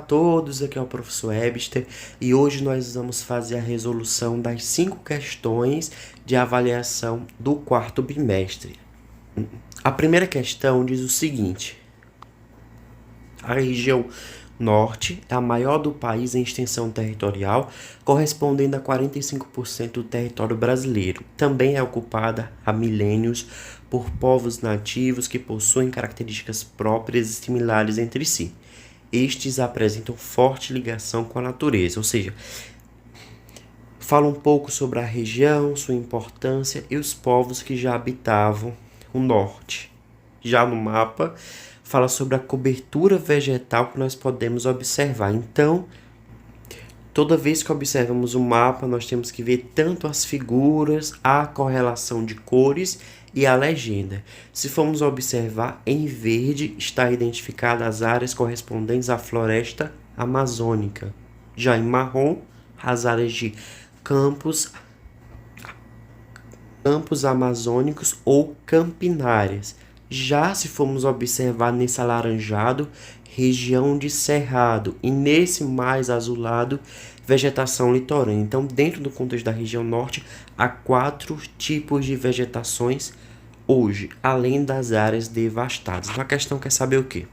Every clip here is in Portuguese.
todos, aqui é o professor Ebster e hoje nós vamos fazer a resolução das 5 questões de avaliação do quarto bimestre. A primeira questão diz o seguinte: a região norte é a maior do país em extensão territorial, correspondendo a 45% do território brasileiro. Também é ocupada há milênios por povos nativos que possuem características próprias e similares entre si. Estes apresentam forte ligação com a natureza, ou seja, fala um pouco sobre a região, sua importância e os povos que já habitavam o norte. Já no mapa, fala sobre a cobertura vegetal que nós podemos observar. Então, toda vez que observamos o mapa, nós temos que ver tanto as figuras, a correlação de cores e a legenda. Se formos observar, em verde está identificada as áreas correspondentes à floresta amazônica. Já em marrom, as áreas de campos amazônicos ou campinárias. Já se formos observar nesse alaranjado, região de cerrado, e nesse mais azulado, vegetação litorânea. Então, dentro do contexto da região norte, há 4 tipos de vegetações hoje, além das áreas devastadas. Então, a questão quer saber o quê?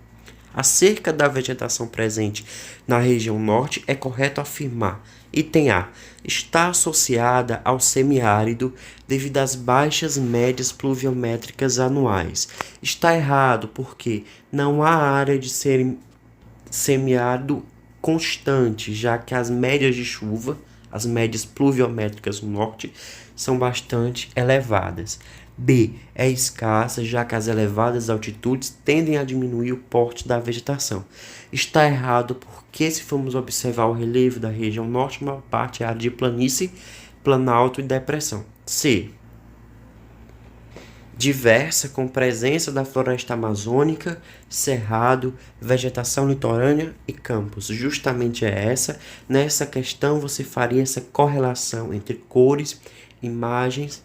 Acerca da vegetação presente na região norte, é correto afirmar: item A, está associada ao semiárido devido às baixas médias pluviométricas anuais. Está errado porque não há área de semiárido constante, já que as médias de chuva, as médias pluviométricas no norte, são bastante elevadas. B, é escassa, já que as elevadas altitudes tendem a diminuir o porte da vegetação. Está errado porque, se formos observar o relevo da região norte, a maior parte é área de planície, planalto e depressão. C, diversa, com presença da floresta amazônica, cerrado, vegetação litorânea e campos. Justamente é essa. Nessa questão você faria essa correlação entre cores, imagens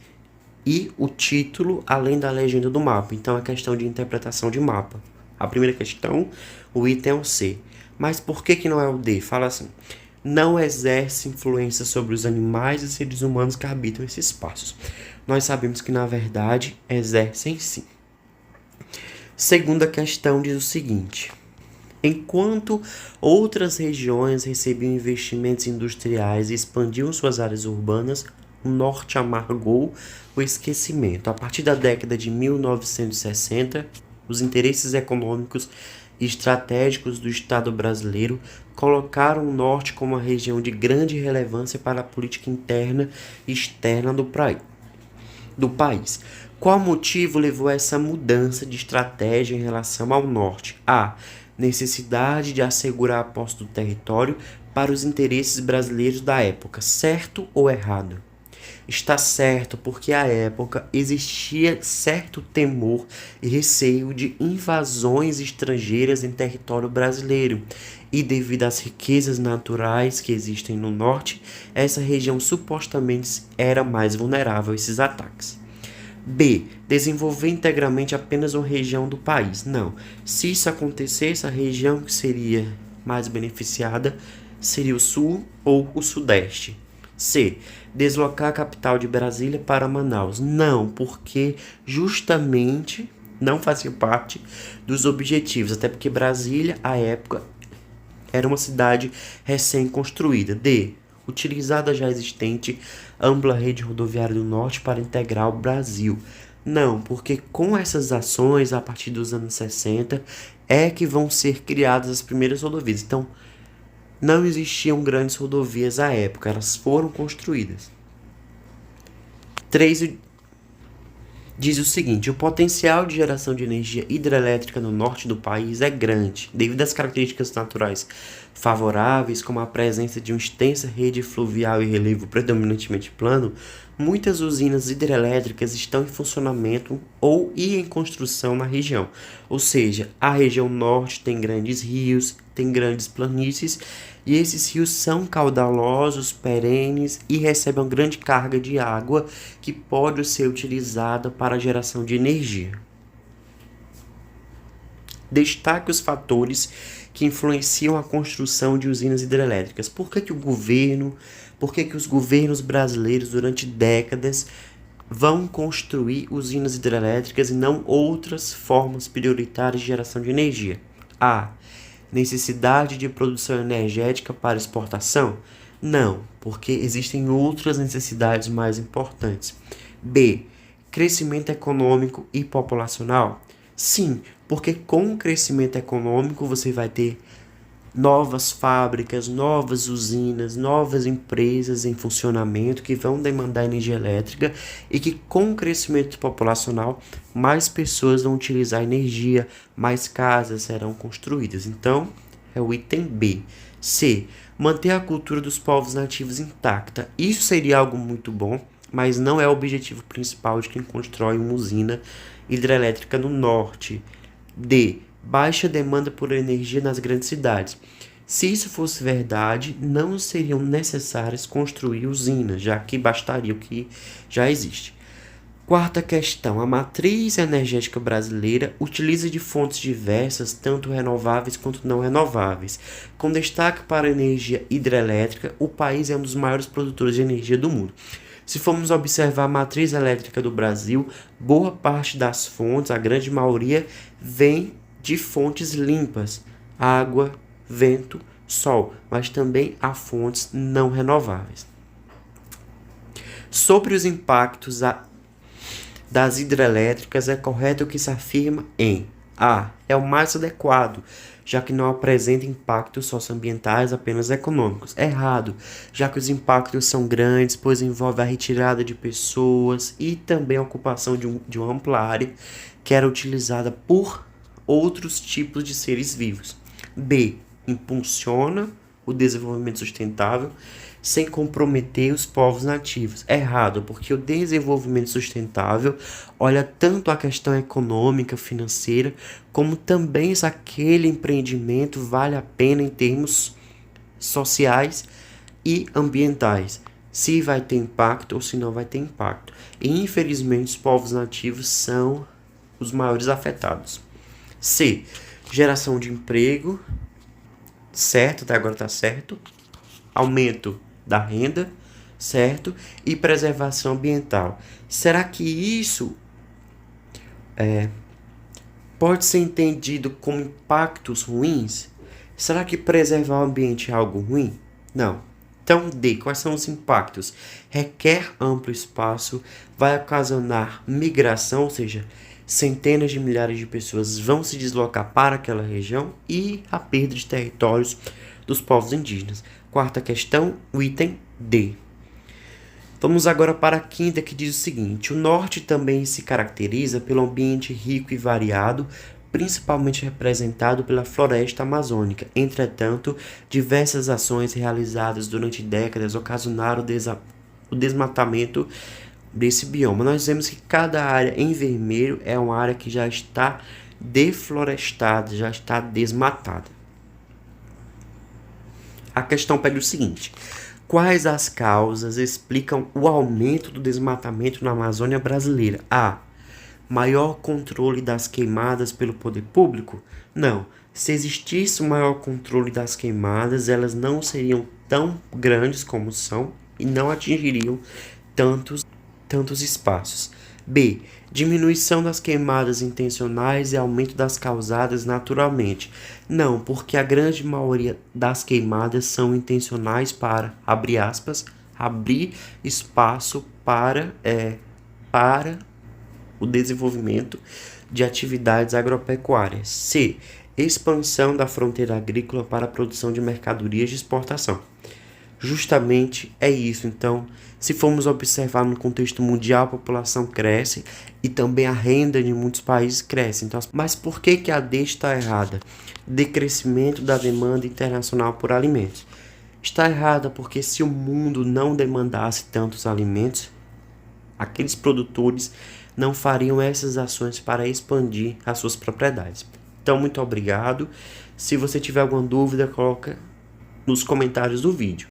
e o título, além da legenda do mapa. Então, é questão de interpretação de mapa. A primeira questão, o item é o C. Mas por que não é o D? Fala assim: não exerce influência sobre os animais e seres humanos que habitam esses espaços. Nós sabemos que, na verdade, exercem sim. Segunda questão diz o seguinte: enquanto outras regiões recebiam investimentos industriais e expandiam suas áreas urbanas, o norte amargou o esquecimento. A partir da década de 1960, os interesses econômicos e estratégicos do Estado brasileiro colocaram o norte como uma região de grande relevância para a política interna e externa do país. Qual motivo levou a essa mudança de estratégia em relação ao norte? A. Necessidade de assegurar a posse do território para os interesses brasileiros da época. Certo ou errado? Está certo porque, à época, existia certo temor e receio de invasões estrangeiras em território brasileiro. E devido às riquezas naturais que existem no norte, essa região supostamente era mais vulnerável a esses ataques. B. Desenvolver integralmente apenas uma região do país. Não. Se isso acontecesse, a região que seria mais beneficiada seria o sul ou o sudeste. C. Deslocar a capital de Brasília para Manaus. Não, porque justamente não fazia parte dos objetivos, até porque Brasília, à época, era uma cidade recém-construída. D. Utilizar a já existente ampla rede rodoviária do norte para integrar o Brasil. Não, porque com essas ações, a partir dos anos 60, é que vão ser criadas as primeiras rodovias. Então, não existiam grandes rodovias à época, elas foram construídas. 3 diz o seguinte: o potencial de geração de energia hidrelétrica no norte do país é grande, devido às características naturais favoráveis, como a presença de uma extensa rede fluvial e relevo predominantemente plano. Muitas usinas hidrelétricas estão em funcionamento ou em construção na região. Ou seja, a região norte tem grandes rios, tem grandes planícies, e esses rios são caudalosos, perenes e recebem uma grande carga de água que pode ser utilizada para a geração de energia. Destaque os fatores que influenciam a construção de usinas hidrelétricas. Por que os governos brasileiros durante décadas vão construir usinas hidrelétricas e não outras formas prioritárias de geração de energia? A. Necessidade de produção energética para exportação? Não, porque existem outras necessidades mais importantes. B. Crescimento econômico e populacional? Sim, porque com o crescimento econômico você vai ter novas fábricas, novas usinas, novas empresas em funcionamento que vão demandar energia elétrica e que com o crescimento populacional mais pessoas vão utilizar energia, mais casas serão construídas. Então, é o item B. C. Manter a cultura dos povos nativos intacta. Isso seria algo muito bom, mas não é o objetivo principal de quem constrói uma usina hidrelétrica no norte. D. Baixa demanda por energia nas grandes cidades. Se isso fosse verdade, não seriam necessárias construir usinas, já que bastaria o que já existe. Quarta questão. A matriz energética brasileira utiliza de fontes diversas, tanto renováveis quanto não renováveis. Com destaque para a energia hidrelétrica, o país é um dos maiores produtores de energia do mundo. Se formos observar a matriz elétrica do Brasil, boa parte das fontes, a grande maioria, vem de fontes limpas, água, vento, sol, mas também há fontes não renováveis. Sobre os impactos das hidrelétricas, é correto que se afirma em A. É o mais adequado, já que não apresenta impactos socioambientais, apenas econômicos. Errado, já que os impactos são grandes, pois envolve a retirada de pessoas e também a ocupação de uma ampla área que era utilizada por outros tipos de seres vivos. B. Impulsiona o desenvolvimento sustentável sem comprometer os povos nativos. Errado, porque o desenvolvimento sustentável olha tanto a questão econômica, financeira, como também se aquele empreendimento vale a pena em termos sociais e ambientais. Se vai ter impacto ou se não vai ter impacto. E, infelizmente, os povos nativos são os maiores afetados. C. Geração de emprego. Certo, até agora está certo. Aumento da renda, certo? E preservação ambiental. Será que isso pode ser entendido como impactos ruins? Será que preservar o ambiente é algo ruim? Não. Então, D. Quais são os impactos? Requer amplo espaço, vai ocasionar migração, ou seja, centenas de milhares de pessoas vão se deslocar para aquela região e a perda de territórios dos povos indígenas. Quarta questão, o item D. Vamos agora para a quinta, que diz o seguinte: o norte também se caracteriza pelo ambiente rico e variado, principalmente representado pela floresta amazônica. Entretanto, diversas ações realizadas durante décadas ocasionaram o desmatamento desse bioma. Nós vemos que cada área em vermelho é uma área que já está deflorestada, já está desmatada. A questão pede o seguinte: quais as causas explicam o aumento do desmatamento na Amazônia brasileira? A. Maior controle das queimadas pelo poder público? Não. Se existisse um maior controle das queimadas, elas não seriam tão grandes como são e não atingiriam tantos espaços. B. Diminuição das queimadas intencionais e aumento das causadas naturalmente. Não, porque a grande maioria das queimadas são intencionais para, abre aspas, abrir espaço para o desenvolvimento de atividades agropecuárias. C. Expansão da fronteira agrícola para a produção de mercadorias de exportação. Justamente é isso. Então, se formos observar no contexto mundial, a população cresce e também a renda de muitos países cresce. Então, mas por que a D está errada? Decrescimento da demanda internacional por alimentos. Está errada porque se o mundo não demandasse tantos alimentos, aqueles produtores não fariam essas ações para expandir as suas propriedades. Então, muito obrigado. Se você tiver alguma dúvida, coloca nos comentários do vídeo.